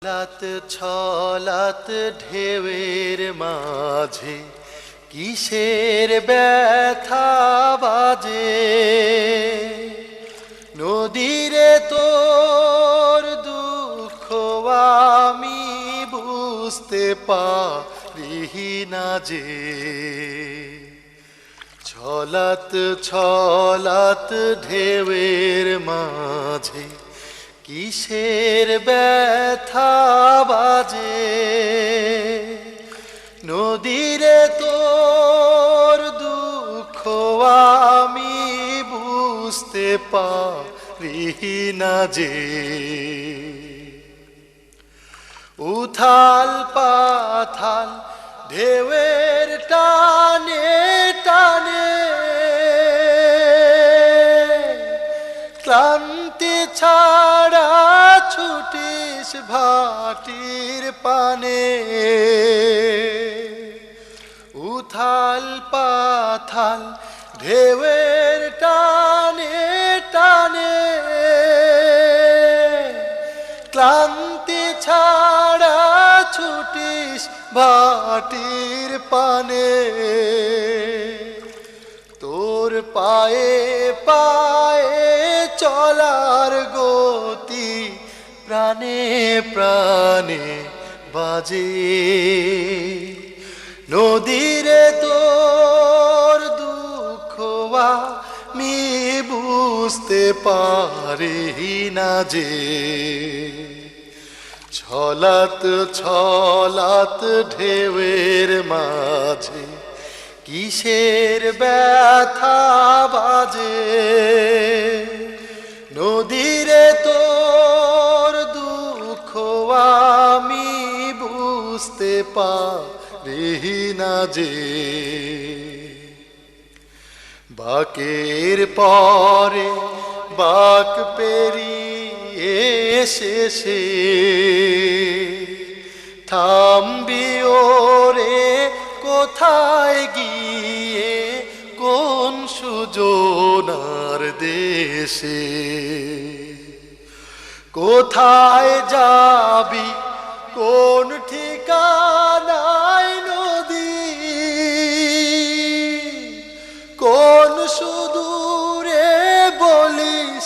লাত ছলাত ঢেউয়ের মাঝে কিসের ব্যথা বাজে, নদীরে তোর দুঃখ আমি বুঝতে পারি না যে। ছলাত ছলাত ঢেউয়ের মাঝে কিসের ব্যথা বাজে, নদীরে তোর দুঃখ আমি বুঝতে পারি না যে। উথাল পাথাল ঢেউয়ের টানে টানে ক্লান্তি ছাড়া ছুটিস ভাটির পানে। উথাল পাথাল ঢেউয়ের টানে টানে ক্লান্তি ছাড়া ছুটিস ভাটির পানে। তোর পায়ে পায়ে চলার গতি প্রাণে প্রাণে বাজে, নদীরে তোর দুঃখ আমি বুঝতে পারি না যে। ছলাত ছলাত ঢেউয়ের মাঝে কিসের ব্যথা বাজে, নদীরে তোর দুঃখ আমি বুঝতে পারি না যে। বাকের পরে বাক পেরিয়ে শেষে থামবি ওরে কোথায় গিয়ে কোন সুজনার দেশে। কোথায় যাবি কোন ঠিকানায় নদী, কোন সুদূরে বলিস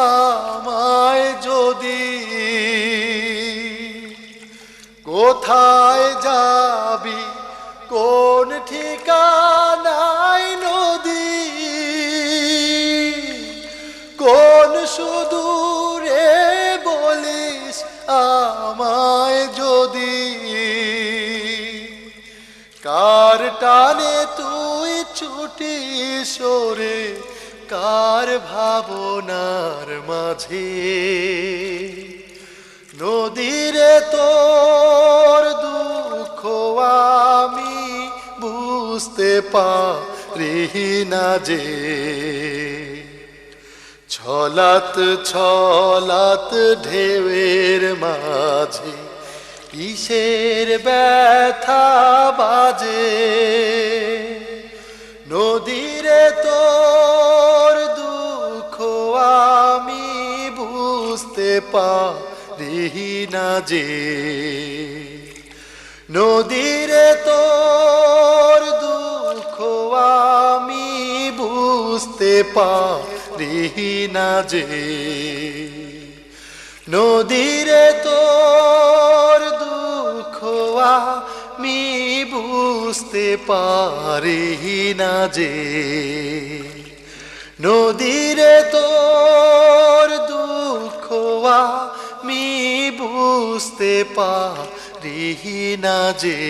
আমায় যদি। কোথায় যাবি কোন ঠিকানায় নদী, কোন সুদূরে বলিস আমায় যদি। কার টানে তুই ছুটিস ওরে কার ভাবনার মাঝে, নদীরে তোর দুঃখ আমি বুঝতে পারি না যে। ছলাত ছলাত ঢেউয়ের মাঝে কিসের ব্যথা বাজে, নদীরে তোর দুঃখ আমি বুঝতে পারি না যে। নদীরে তোর দুঃখ আমি বুঝতে পারি না যে। নদীরে তোর দুঃখ আমি বুঝতে পারি না যে। নদীরে তোর দুঃখ আমি বুঝতে পারি না যে।